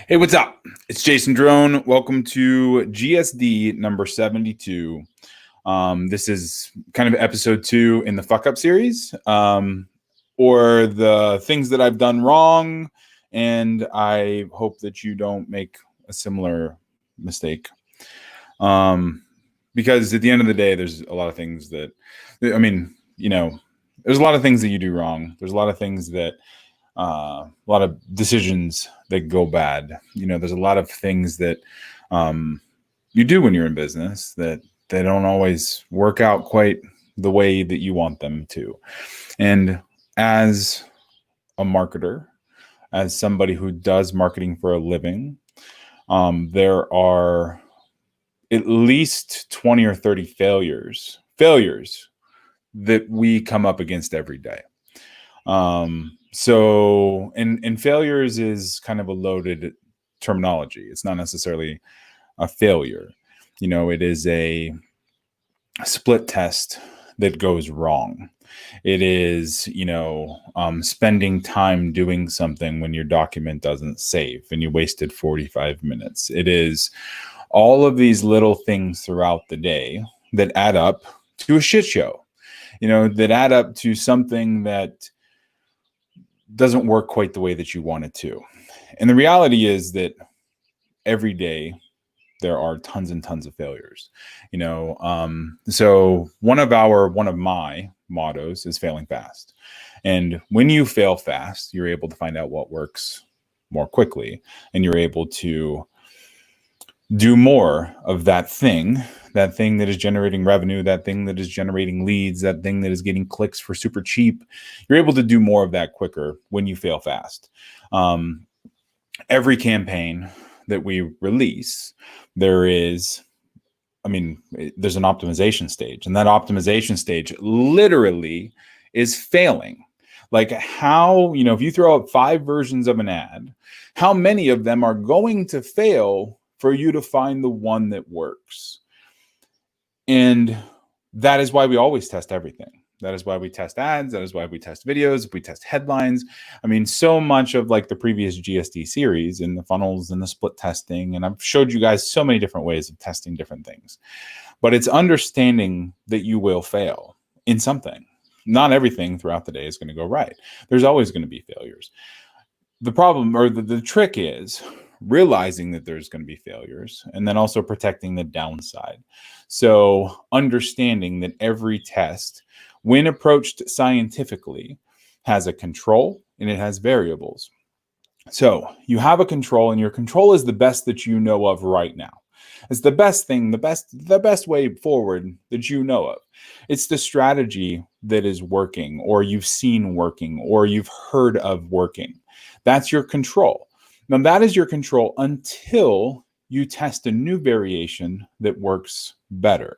Hey, what's up? It's Jason Drone. Welcome to GSD number 72. This is kind of episode 2 in the fuck up series, or the things that I've done wrong, and I hope that you don't make a similar mistake. Because at the end of the day, there's a lot of things that, there's a lot of things that you do wrong. There's a lot of things that, a lot of decisions that go bad. There's a lot of things that you do when you're in business that they don't always work out quite the way that you want them to. And as a marketer, as somebody who does marketing for a living, there are at least 20 or 30 failures that we come up against every day. So failures is kind of a loaded terminology. It's not necessarily a failure. It is a split test that goes wrong. It is, spending time doing something when your document doesn't save and you wasted 45 minutes. It is all of these little things throughout the day that add up to a shit show, that add up to something that doesn't work quite the way that you want it to. And the reality is that every day there are tons and tons of failures. So one of my mottos is failing fast. And when you fail fast, you're able to find out what works more quickly, and you're able to do more of that thing that is generating revenue, that thing that is generating leads, that thing that is getting clicks for super cheap. You're able to do more of that quicker when you fail fast. Every campaign that we release, there's an optimization stage, and that optimization stage literally is failing. Like how, if you throw up 5 versions of an ad, how many of them are going to fail for you to find the one that works? And that is why we always test everything. That is why we test ads. That is why we test videos. We test headlines. So much of like the previous GSD series and the funnels and the split testing. And I've showed you guys so many different ways of testing different things. But it's understanding that you will fail in something. Not everything throughout the day is going to go right. There's always going to be failures. The problem, or the trick, is realizing that there's going to be failures and then also protecting the downside. So understanding that every test, when approached scientifically, has a control and it has variables. So you have a control, and your control is the best that you know of right now. It's the best thing, the best way forward that you know of. It's the strategy that is working, or you've seen working, or you've heard of working. That's your control. Now, that is your control until you test a new variation that works better.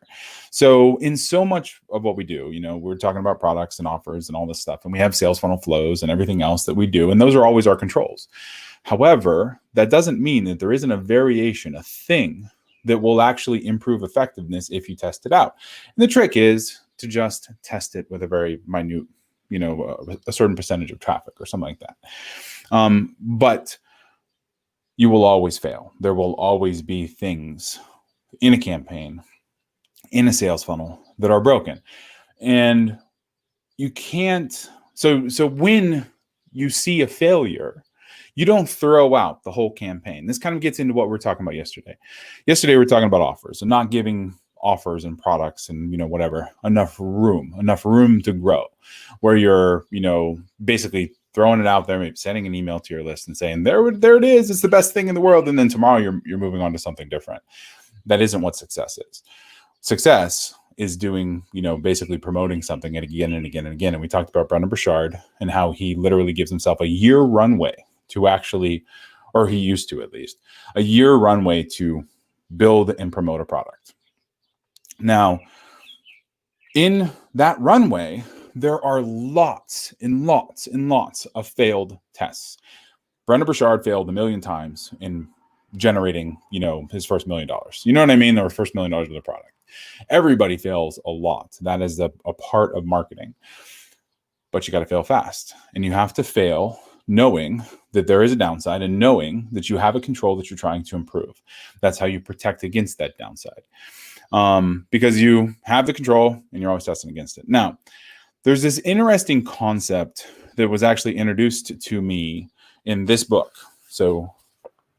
So in so much of what we do, we're talking about products and offers and all this stuff, and we have sales funnel flows and everything else that we do, and those are always our controls. However, that doesn't mean that there isn't a variation, a thing that will actually improve effectiveness if you test it out. And the trick is to just test it with a very minute, a certain percentage of traffic or something like that. But you will always fail. There will always be things in a campaign, in a sales funnel, that are broken. And you can't, so when you see a failure, you don't throw out the whole campaign. This kind of gets into what we were talking about yesterday. Yesterday, we were talking about offers and not giving offers and products and, whatever, enough room to grow, where you're, basically throwing it out there, maybe sending an email to your list and saying, there it is, it's the best thing in the world. And then tomorrow you're moving on to something different. That isn't what success is. Success is doing, basically promoting something again and again and again. And we talked about Brendan Burchard and how he literally gives himself a year runway to actually, or he used to at least, a year runway to build and promote a product. Now, in that runway, there are lots and lots and lots of failed tests. Brendan Burchard failed 1 million times in generating, his first $1 million. You know what I mean? Or first $1 million with a product. Everybody fails a lot. That is a part of marketing. But you got to fail fast, and you have to fail knowing that there is a downside and knowing that you have a control that you're trying to improve. That's how you protect against that downside. Because you have the control and you're always testing against it. Now, there's this interesting concept that was actually introduced to me in this book. So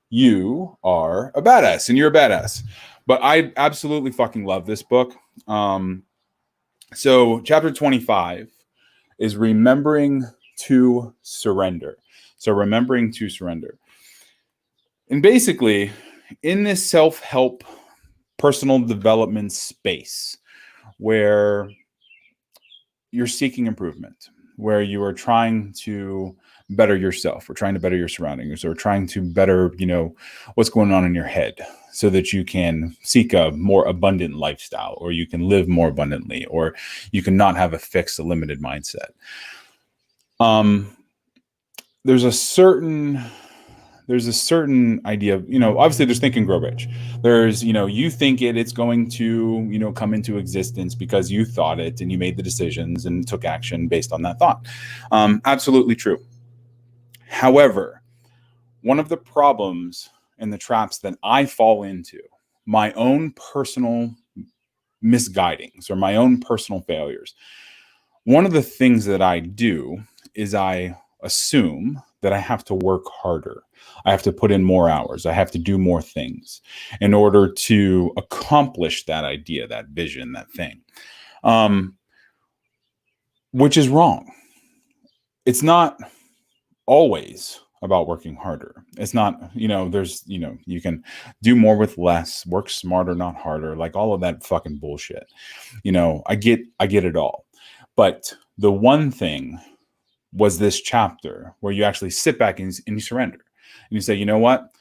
you are a badass and you're a badass. But I absolutely fucking love this book. So chapter 25 is remembering to surrender. So remembering to surrender. And basically, in this self-help personal development space where you're seeking improvement, where you are trying to better yourself, or trying to better your surroundings, or trying to better, what's going on in your head so that you can seek a more abundant lifestyle, or you can live more abundantly, or you can not have a fixed, a limited mindset. There's a certain idea of, obviously there's Think and Grow Rich. There's, you think it's going to, come into existence because you thought it and you made the decisions and took action based on that thought. Absolutely true. However, one of the problems and the traps that I fall into, my own personal misguidings or my own personal failures, one of the things that I do is I assume that I have to work harder. I have to put in more hours. I have to do more things in order to accomplish that idea, that vision, that thing, which is wrong. It's not always about working harder. It's not, there's, you can do more with less, work smarter, not harder, like all of that fucking bullshit. I get it all. But the one thing was this chapter where you actually sit back and you surrender. And you say, you know what?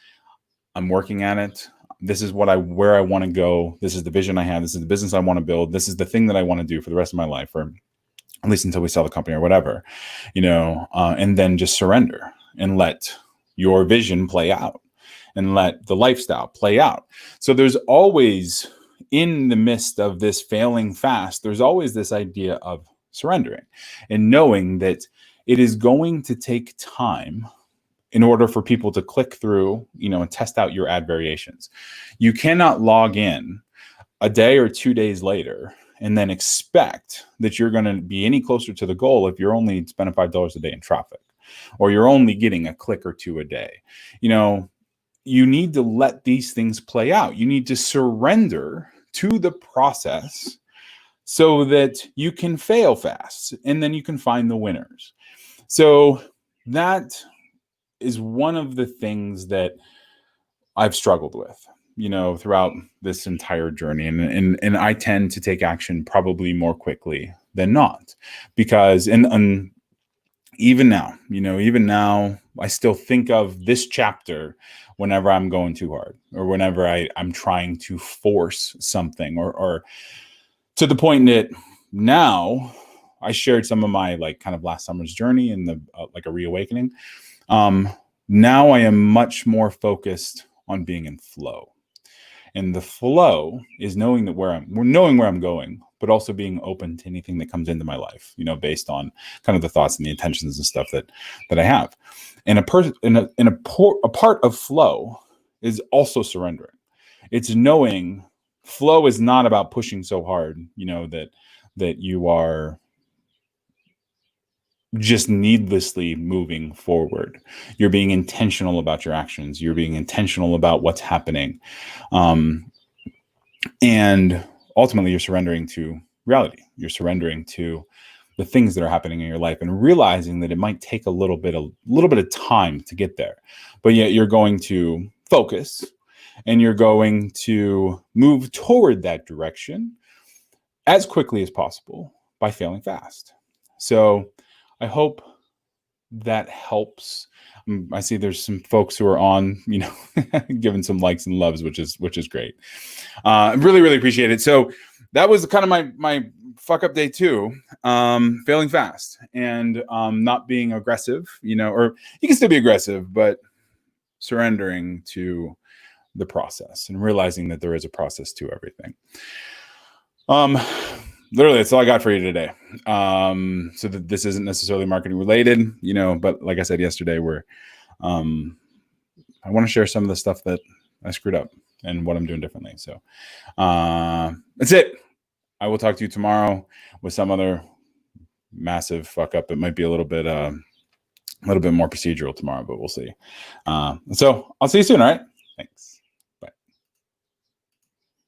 I'm working at it. This is where I want to go. This is the vision I have. This is the business I want to build. This is the thing that I want to do for the rest of my life, or at least until we sell the company or whatever, and then just surrender and let your vision play out and let the lifestyle play out. So there's always, in the midst of this failing fast, there's always this idea of surrendering and knowing that it is going to take time in order for people to click through, and test out your ad variations. You cannot log in a day or 2 days later and then expect that you're going to be any closer to the goal if you're only spending $5 a day in traffic, or you're only getting a click or two a day. You need to let these things play out. You need to surrender to the process so that you can fail fast and then you can find the winners. So that is one of the things that I've struggled with, throughout this entire journey. And I tend to take action probably more quickly than not, because, and even now, I still think of this chapter whenever I'm going too hard, or whenever I'm trying to force something, or to the point that now I shared some of my kind of last summer's journey and the a reawakening. Now I am much more focused on being in flow, and the flow is knowing where I'm going, but also being open to anything that comes into my life, based on kind of the thoughts and the intentions and stuff that I have. And a part of flow is also surrendering. It's knowing flow is not about pushing so hard, that you are just needlessly moving forward. You're being intentional about your actions. You're being intentional about what's happening. And ultimately you're surrendering to reality. You're surrendering to the things that are happening in your life, and realizing that it might take a little bit of time to get there, but yet you're going to focus and you're going to move toward that direction as quickly as possible by failing fast. So I hope that helps. I see there's some folks who are on, giving some likes and loves, which is great. I really, really appreciate it. So that was kind of my fuck up day 2, failing fast and not being aggressive, or you can still be aggressive, but surrendering to the process and realizing that there is a process to everything. literally, that's all I got for you today. So that this isn't necessarily marketing related, but like I said yesterday, I want to share some of the stuff that I screwed up and what I'm doing differently. So that's it. I will talk to you tomorrow with some other massive fuck up. It might be a little bit more procedural tomorrow, but we'll see. So I'll see you soon. All right. Thanks.